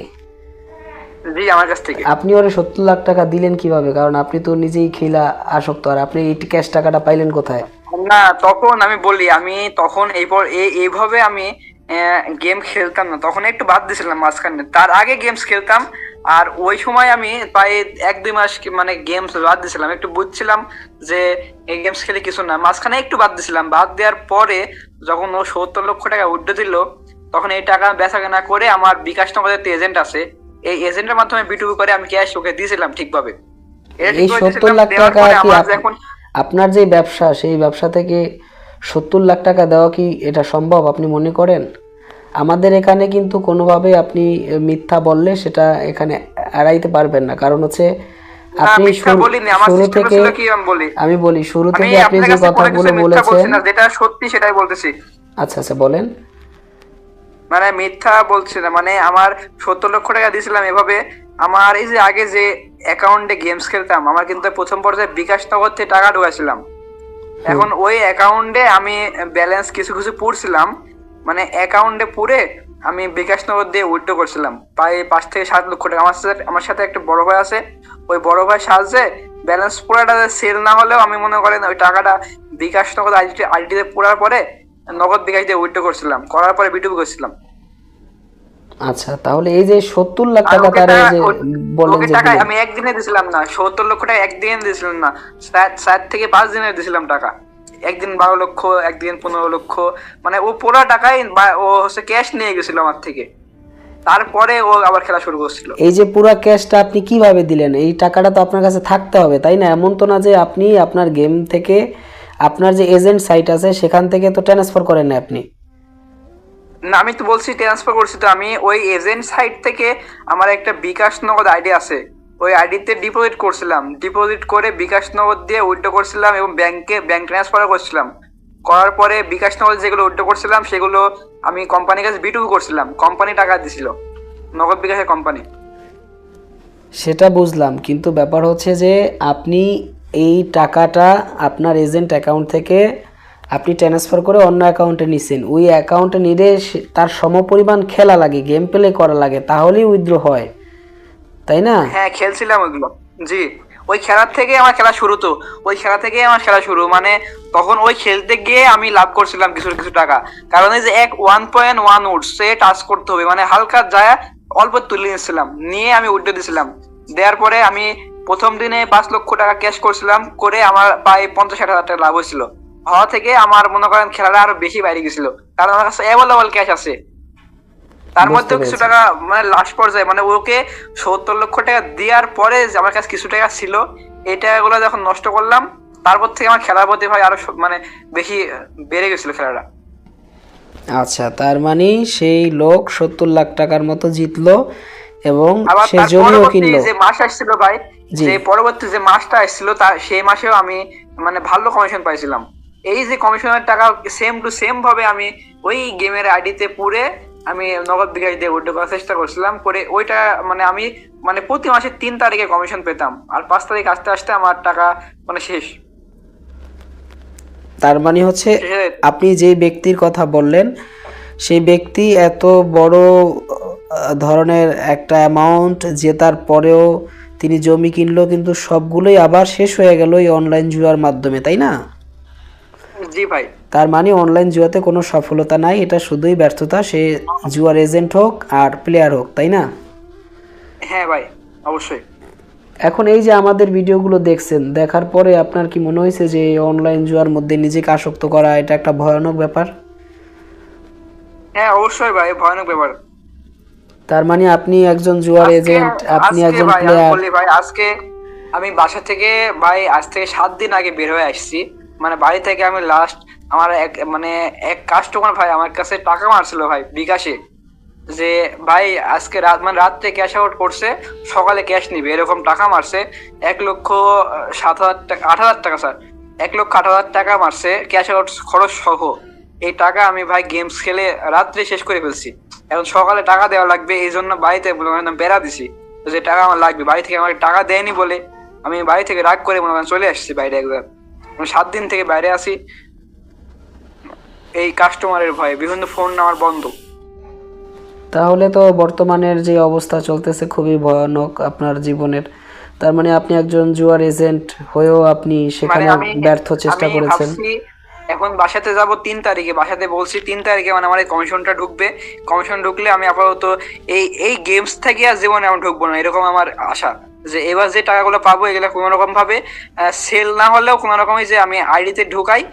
জি আমার কাছ থেকে। আপনি ওরে 70 লাখ টাকা দিলেন কিভাবে? কারণ আপনি তো নিজেই খেলা আসক্ত, আর আপনি এই ক্যাশ টাকাটা পাইলেন কোথায়? না, তখন আমি বলি, আমি তখন এইভাবে আমি গেম খেলতাম না, তখন একটু বাদ দিয়েছিলাম মাঝখানে। তার আগে গেমস খেলতাম, আর ওই সময় আমি প্রায় 1-2 মাস মানে গেমস বাদ দিয়েছিলাম, একটু বুঝছিলাম যে এই গেমস খেলে কিছু না, মাঝখানে একটু বাদ দিয়েছিলাম। বাদ দেওয়ার পরে যখন ও 70 লক্ষ টাকা উঠে দিল, তখন এই টাকা বেচা কেনা করে আমার বিকাশ নগদের এজেন্ট আছে, এই এজেন্টের মাধ্যমে বিটুবি করে আমি ক্যাশ ওকে দিয়েছিলাম ঠিকভাবে। এটা এই ঠিক করে 70 দিয়েছিলাম, লাখ দেওয়ার টাকা পরে কি আমার এখন আপনার যে ব্যবসা, সেই ব্যবসা থেকে 70 লাখ টাকা দেওয়া কি এটা সম্ভব আপনি মনে করেন? আমাদের এখানে কিন্তু কোনোভাবে আপনি মিথ্যা বললে সেটা এখানে এড়াইতে পারবেন না। কারণ হচ্ছে না, আপনি মিথ্যা বলিনি, আমার শুরু সিস্টেম থেকে, ছিল কি আমি বলি, আমি বলি শুরু আমি থেকে আপনি আপনার যে কাছে কোনো কথাগুলো কিছু মিথ্যা বলছি বলেছেন। না, যেটা সত্যি সেটাই বলতেছি। আচ্ছা আচ্ছা, বলেন। মানে মিথ্যা বলছি না, মানে আমার 70 লক্ষ টাকা দিয়েছিলাম এভাবে। আমার এই যে আগে যে অ্যাকাউন্টে গেমস খেলতাম, আমার কিন্তু প্রথম পর্যায়ে বিকাশ নগদ থেকে টাকা ঢুকাইছিলাম। এখন ওই অ্যাকাউন্টে আমি ব্যালেন্স কিছু কিছু পুরছিলাম, মানে অ্যাকাউন্টে পুরে আমি বিকাশ নগদ দিয়ে উইথড্র করছিলাম প্রায় 5 থেকে 7 লক্ষ টাকা। আমার সাথে একটা বড় ভাই আছে, ওই বড় ভাই সাহায্যে ব্যালেন্স পুরাটা সেল না হলেও আমি মনে করেন ওই টাকাটা বিকাশ নগদ আইডিতে পুরার পরে নগদ বিকাশ দিয়ে উইথড্র করছিলাম, করার পরে বিটুবি করছিলাম। আচ্ছা, তাহলে এই যে 70 লাখ আর টাকা ওকে তারা যে বললেন ওকে যে টাকা দিলেন, আমি একদিনে দিছিলাম না, 70 লক্ষ টাকা একদিনে দিছিলাম না, 4 থেকে 5 দিনে দিছিলাম টাকা। একদিন 12 লক্ষ, একদিন 15 লক্ষ, মানে ও পুরো টাকাই ও হচ্ছে ক্যাশ নিয়ে গেছিল আমার থেকে। তারপরে ও আবার খেলা শুরু করছিল। এই যে পুরা ক্যাশটা আপনি কিভাবে দিলেন? এই টাকাটা তো আপনার কাছে থাকতে হবে, তাই না? এমন তো না যে আপনি আপনার গেম থেকে আপনার যে এজেন্ট সাইট আছে সেখান থেকে তো ট্রান্সফার করেন না আপনি। না, আমি তো বলছি ট্রান্সফার করছি, তো আমি ওই এজেন্ট সাইট থেকে আমার একটা বিকাশ নগদ আইডি আছে, ওই আইডিতে ডিপোজিট করছিলাম, ডিপোজিট করে বিকাশ নগদ দিয়ে উইথড্র করছিলাম এবং ব্যাংক ট্রান্সফার করছিলাম। করার পরে বিকাশ নগদ যেগুলো উইথড্র করছিলাম সেগুলো আমি কোম্পানির কাছে বিটুকু করছিলাম, কোম্পানি টাকা দিছিল, নগদ বিকাশের কোম্পানি। সেটা বুঝলাম, কিন্তু ব্যাপার হচ্ছে যে আপনি এই টাকাটা আপনার এজেন্ট অ্যাকাউন্ট থেকে আপনি ট্রান্সফার করে অন্য অ্যাকাউন্টে নিছেন, ওই অ্যাকাউন্টে নিলে তার সমপরিমাণ খেলা লাগে, গেম প্লে করা লাগে, তাহলেই উইথড্র হয়, তাই না? হ্যাঁ, খেলছিলাম ওইগুলো। জি, ওই খেলার থেকে আমার খেলা শুরু, তো ওই খেলা থেকে আমার খেলা শুরু, মানে তখন ওই খেলতে গিয়ে আমি লাভ করছিলাম কিছু কিছু টাকা, কারণ এই যে 1.1 উড সে টাচ করতে হবে, মানে হালকা যায় অল্প তুলে নিয়েছিলাম, নিয়ে আমি উঠে দিয়েছিলাম। দেওয়ার পরে আমি প্রথম দিনে 5 লক্ষ টাকা ক্যাশ করছিলাম, করে আমার প্রায় 50-60 হাজার টাকা লাভ হয়েছিল। হওয়া থেকে আমার মনে করেন খেলাটা আরো বেশি বাইরে গেছিল, কারণ আমার কাছে অ্যাভেলেবল ক্যাশ আছে। তার বুঝতে মধ্যেও কিছু পেরেছি। টাকা মানে লাস্ট পর্যায়ে, মানে ওকে 70 লক্ষ টাকা দেওয়ার পরে যে আমার কাছে কিছু টাকা ছিল, এই টাকাগুলো যখন নষ্ট করলাম, তারপর থেকে আমার খেলার প্রতি ভাই আরো মানে বেশি বেড়ে গেছিল খেলাটা। আচ্ছা, তার মানে সেই লোক 70 লাখ টাকার মতো জিতলো এবং আবার সে তার জমিও পরবর্তী কিনলো। যে মাস আসছিল ভাই, জি। যে পরবর্তী যে মাসটা আসছিল তার সেই মাসেও আমি মানে ভালো কমিশন পাইছিলাম। এই যে কমিশনের টাকা সেম টু সেম ভাবে আমি ওই গেমের আইডিতে পুরে আমি নগদ বিকাশ দিয়ে উইথড্র করার চেষ্টা করছিলাম, করে ওইটা মানে আমি মানে প্রতি মাসে 3 তারিখে কমিশন পেতাম, আর 5 তারিখ আসতে আসতে আমার টাকা মানে শেষ। তার মানে হচ্ছে শেষ হয়ে যেত। আপনি যেই ব্যক্তির কথা বললেন, সেই ব্যক্তি এত বড় ধরনের একটা অ্যামাউন্ট জেতার পরেও তিনি জমি কিনলো, কিন্তু সবগুলোই আবার শেষ হয়ে গেল এই অনলাইন জুয়ার মাধ্যমে, তাই না? জি ভাই। তার মানে অনলাইন জুয়াতে কোনো সফলতা নাই, এটা শুধুই ব্যর্থতা, সে জুয়ার এজেন্ট হোক আর প্লেয়ার হোক, তাই না? হ্যাঁ ভাই, অবশ্যই। এখন এই যে আমাদের ভিডিওগুলো দেখছেন, দেখার পরে আপনার কি মনে হয়েছে যে অনলাইন জুয়ার মধ্যে নিজেকে আসক্ত করা এটা একটা ভয়ানক ব্যাপার? হ্যাঁ অবশ্যই ভাই, ভয়ানক ব্যাপার। তার মানে আপনি একজন জুয়ার আজকে এজেন্ট, আপনি আজকে একজন ভাই আমি প্লেয়ার। বলি ভাই, আজকে আমি বাসা থেকে ভাই আজ থেকে 7 দিন আগে বের হয়ে আসছি। মানে বাড়ি থেকে আমি লাস্ট আমার এক কাস্টমার ভাই আমার কাছে টাকা মারছিল ভাই বিকাশে, যে ভাই আজকে রাত মানে রাত্রে ক্যাশ আউট করছে, সকালে ক্যাশ নিবে, এরকম টাকা মারছে। 1,07,000 টাকা, 8,000 টাকা স্যার, 1,08,000 টাকা মারছে ক্যাশ আউট খরচ সহ। এই টাকা আমি ভাই গেমস খেলে রাত্রে শেষ করে ফেলছি। এখন সকালে টাকা দেওয়া লাগবে, এই জন্য বাড়িতে বেড়া দিছি যে টাকা আমার লাগবে। বাড়ি থেকে আমাকে টাকা দেয়নি বলে আমি বাড়ি থেকে রাগ করে মনে করেন চলে আসছি বাইরে একবার। আমি 7 দিন থেকে বাইরে আছি এই কাস্টমারের ভয়ে, বিভিন্ন ফোন আমার বন্ধ। তাহলে তো বর্তমানের যে অবস্থা চলতেছে খুবই ভয়ানক আপনার জীবনের। তার মানে আপনি একজন জুয়ার এজেন্ট হয়েও আপনি মানে সেখানে আমি ব্যর্থ চেষ্টা আমি করেছেন। ভাবছি এখন বাসাতে যাব 3 তারিখে, বাসাতে বলছি 3 তারিখে মানে আমার এই কমিশনটা ঢুকবে। কমিশন ঢুকলে আমি আপাতত এই এই গেমস থেকে আর জীবনে আমি ঢুকবো না, এরকম আমার আশা। যে এবার যে টাকাগুলো পাবো এগুলো কোনো রকম ভাবে সেল না হলেও কোনো রকমই যে আমি আইডিতে ঢুকাই,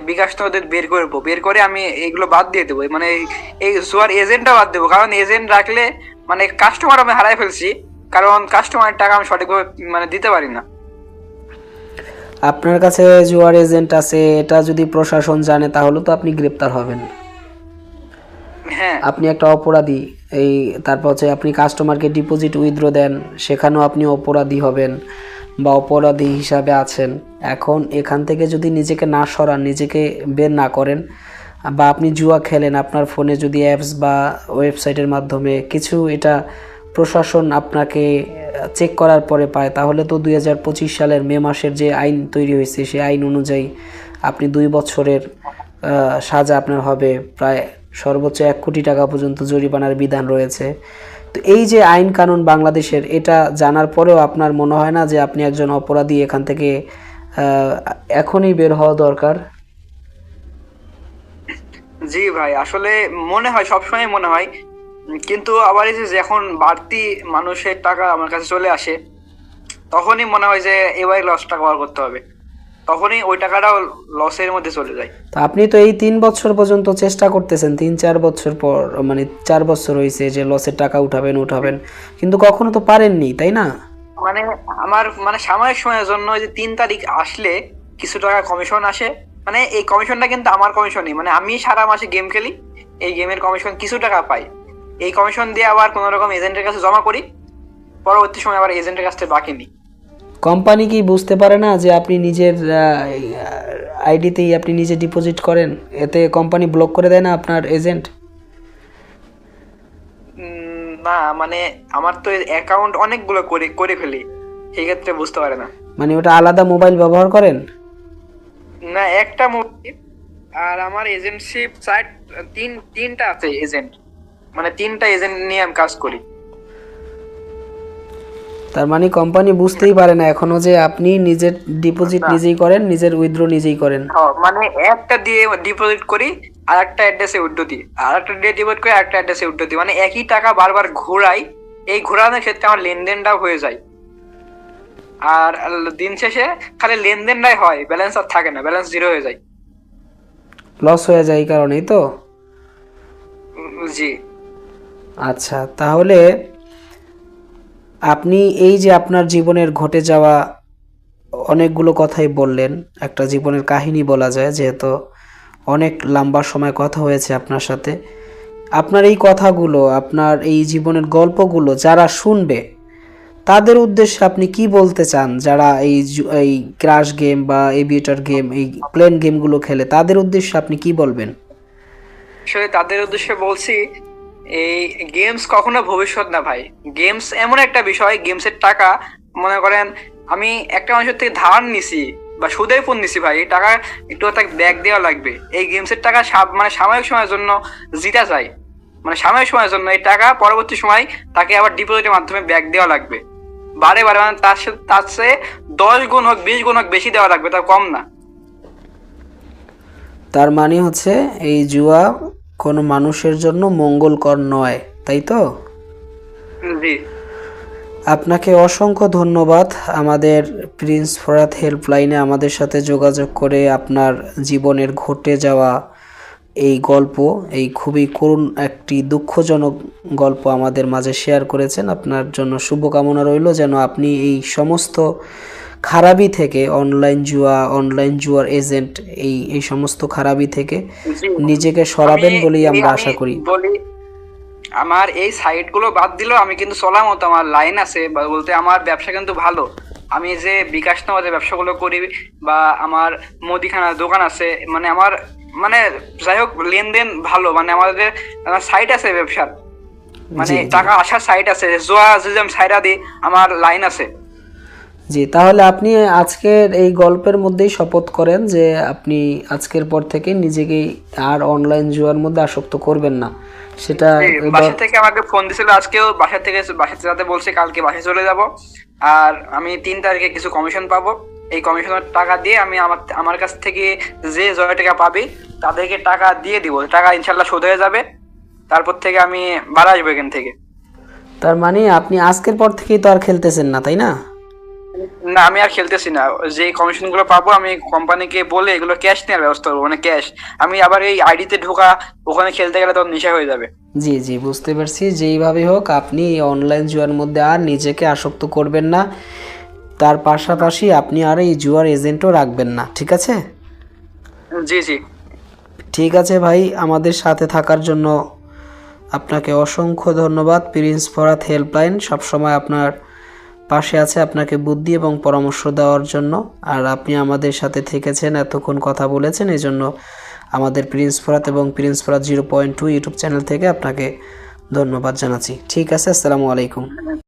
বিকাশ তো ওদের বের করবো, বের করে আমি এগুলো বাদ দিয়ে দেবো, মানে এই জুয়ার এজেন্টটা বাদ দেবো। কারণ এজেন্ট রাখলে মানে কাস্টমার আমি হারাই ফেলছি, কারণ কাস্টমারের টাকা আমি সঠিকভাবে মানে দিতে পারি না। আপনার কাছে জুয়ার এজেন্ট আছে এটা যদি প্রশাসন জানে তাহলে তো আপনি গ্রেপ্তার হবেন। হ্যাঁ। আপনি একটা অপরাধী। এই তারপর হচ্ছে আপনি কাস্টমারকে ডিপোজিট উইথড্র দেন, সেখানেও আপনি অপরাধী হবেন বা অপরাধী হিসাবে আছেন। এখন এখান থেকে যদি নিজেকে না সরান, নিজেকে বের না করেন, বা আপনি জুয়া খেলেন আপনার ফোনে যদি অ্যাপস বা ওয়েবসাইটের মাধ্যমে কিছু, এটা প্রশাসন আপনাকে চেক করার পরে পায়, তাহলে তো 2025 সালের মে মাসের যে আইন তৈরি হয়েছে সেই আইন অনুযায়ী আপনি 2 বছরের সাজা আপনার হবে, প্রায় সর্বোচ্চ 1 কোটি টাকা পর্যন্ত জরিমানার বিধান রয়েছে। তো এই যে আইন কানুন বাংলাদেশের, এটা জানার পরেও আপনার মনে হয় না যে আপনি একজন অপরাধী, এখান থেকে এখনই বের হওয়া দরকার? জি ভাই, আসলে মনে হয়, সবসময় মনে হয়। কিন্তু আবার এই যে এখন বাড়তি মানুষের টাকা আমার কাছে চলে আসে, তখনই মনে হয় যে এবার লসটা কভার করতে হবে, তখনই ওই টাকাটাও লসের মধ্যে চলে যায়। তো আপনি তো এই 3 বছর পর্যন্ত চেষ্টা করতেছেন, 3-4 বছর পর, মানে 4 বছর হয়েছে যে লসের টাকা উঠাবেন, কিন্তু কখনো তো পারেননি, তাই না? মানে আমার মানে সাময়িক সময়ের জন্য ওই যে 3 তারিখ আসলে কিছু টাকা কমিশন আসে, মানে এই কমিশনটা কিন্তু আমার কমিশনই, মানে আমি সারা মাসে গেম খেলি, এই গেমের কমিশন কিছু টাকা পাই, এই কমিশন দিয়ে আবার কোনো রকম এজেন্টের কাছে জমা করি, পরবর্তী সময় আবার এজেন্টের কাছ থেকে বাকি নিই। কোম্পানি কি বুঝতে পারে না যে আপনি নিজের আইডিতেই আপনি নিজে ডিপোজিট করেন? এতে কোম্পানি ব্লক করে দেয় না আপনার এজেন্ট? না মানে আমার তো অ্যাকাউন্ট অনেকগুলো করে করে ফেলি, সেই ক্ষেত্রে বুঝতে পারে না। মানে ওটা আলাদা মোবাইল ব্যবহার করেন? না, একটা মোবাইল, আর আমার এজেন্টশিপ সাইট তিনটা আছে এজেন্ট, মানে তিনটা এজেন্ট নিয়ে আমি কাজ করি। তার মানে কোম্পানি বুঝতেই পারে না এখনো যে আপনি নিজের ডিপোজিট না। নিজেই করেন, নিজের উইথড্র নিজেই করেন। মানে একটা দিয়ে ডিপোজিট করি আর একটা অ্যাড্রেসে উইথড্র দিই, আর একটা দিয়ে ডিপোজিট করে একটা অ্যাড্রেসে উইথড্র দিই, মানে একই টাকা বারবার ঘোরাই। এই ঘোরানোর ক্ষেত্রে আমার লেনদেনটাও হয়ে যায়, আর দিন শেষে খালি লেনদেনটাই হয়, ব্যালেন্স আর থাকে না, ব্যালেন্স জিরো হয়ে যায়। লস হয়ে যায় এই কারণেই তো। জি। আচ্ছা, তাহলে আপনি এই যে আপনার জীবনের ঘটে যাওয়া অনেকগুলো কথাই বললেন, একটা জীবনের কাহিনী বলা যায়, যেহেতু অনেক লম্বা সময় কথা হয়েছে আপনার সাথে। আপনার এই কথাগুলো, আপনার এই জীবনের গল্পগুলো যারা শুনবে তাদের উদ্দেশ্যে আপনি কি বলতে চান? যারা এই ক্রাশ গেম বা এভিয়েটর গেম, এই প্লেন গেমগুলো খেলে, তাদের উদ্দেশ্যে আপনি কি বলবেন? আসলে তাদের উদ্দেশ্যে বলছি, এই গেমস কখনো ভবিষ্যৎ না ভাই। গেমস এমন একটা বিষয়, গেমসের টাকা মনে করেন আমি একটা মানুষের থেকে ধার নিছি বা সুদের ফোন নিছি ভাই, এই টাকা একটু তাকে ব্যাক দেওয়া লাগবে। এই গেমসের টাকা মানে সাময়িক সময়ের জন্য জিতা যায়, মানে সাময়িক সময়ের জন্য এই টাকা পরবর্তী সময় তাকে আবার ডিপোজিটের মাধ্যমে ব্যাক দেওয়া লাগবে বারে বারে, মানে তার চেয়ে 10 গুণ হোক 20 গুণ হোক বেশি দেওয়া লাগবে, তার কম না। তার মানে হচ্ছে এই জুয়া কোনো মানুষের জন্য মঙ্গলকর নয়, তাই তো? জি। আপনাকে অসংখ্য ধন্যবাদ আমাদের প্রিন্স ফরাদ হেল্পলাইনে আমাদের সাথে যোগাযোগ করে আপনার জীবনের ঘটে যাওয়া এই গল্প, এই খুবই করুণ একটি দুঃখজনক গল্প আমাদের মাঝে শেয়ার করেছেন। আপনার জন্য শুভকামনা রইল যেন আপনি এই সমস্ত খারাপি থেকে, অনলাইন জুয়ার এজেন্ট, এই সমস্ত খারাপি থেকে নিজেকে সরাবেন বলেই আমরা আশা করি। বলি, আমার এই সাইট গুলো বাদ দিলেও আমি কিন্তু চলার মতো আমার লাইন আছে, বলতে আমার ব্যবসা কিন্তু ভালো। আমি যে বিকাশ নামাজে ব্যবসাগুলো করি বা আমার মুদিখানার দোকান আছে, মানে আমার মানে যাই হোক লেনদেন ভালো, মানে আমাদের সাইট আছে ব্যবসার, মানে টাকা আসার সাইট আছে, জোয়া যদি আমি সাইডা দিই আমার লাইন আছে। জি, তাহলে আপনি আজকের এই গল্পের মধ্যেই শপথ করেন যে আপনি আজকের পর থেকে নিজেকে আর অনলাইন জুয়ার মধ্যে আসক্ত করবেন না। সেটা বাসা থেকে আমাকে ফোন দিছিল আজকেও, বাসাতে যাতে বলছে কালকে বাসায় চলে যাব, আর আমি 3 তারিখে কিছু কমিশন পাবো। এই কমিশনের টাকা দিয়ে আমি আমার কাছ থেকে যে জয় টাকা পাবি তাদেরকে টাকা দিয়ে দিব, টাকা ইনশাল্লাহ শোধ হয়ে যাবে, তারপর থেকে আমি বাড়া আসবো এখান থেকে। তার মানে আপনি আজকের পর থেকেই তো আর খেলতেছেন না, তাই না? না, আমি আর খেলতেছি না। যে কমিশন গুলো পাবো আমি কোম্পানিকে বলে এগুলো ক্যাশ নেওয়ার ব্যবস্থা করবো, মানে ক্যাশ। আমি আবার এই আইডিতে ঢোকা ওখানে খেলতে গেলে তখন নেশা হয়ে যাবে। জি জি, বুঝতে পারছি। যেইভাবে হোক আপনি অনলাইন জুয়ার মধ্যে আর নিজেকে আসক্ত করবেন না, তার পাশাপাশি আপনি আর এই জুয়ার এজেন্টও রাখবেন না, ঠিক আছে? জি জি। ঠিক আছে ভাই, আমাদের সাথে থাকার জন্য আপনাকে অসংখ্য ধন্যবাদ। প্রিন্স ফরাদ হেল্পলাইন সবসময় আপনার পাশে আছে আপনাকে বুদ্ধি এবং পরামর্শ দেওয়ার জন্য, আর আপনি আমাদের সাথে থেকেছেন, এতক্ষণ কথা বলেছেন, এই জন্য আমাদের প্রিন্স ফরাদ এবং প্রিন্স ফরাদ 0.2 ইউটিউব চ্যানেল থেকে আপনাকে ধন্যবাদ জানাচ্ছি। ঠিক আছে, আসসালামু আলাইকুম।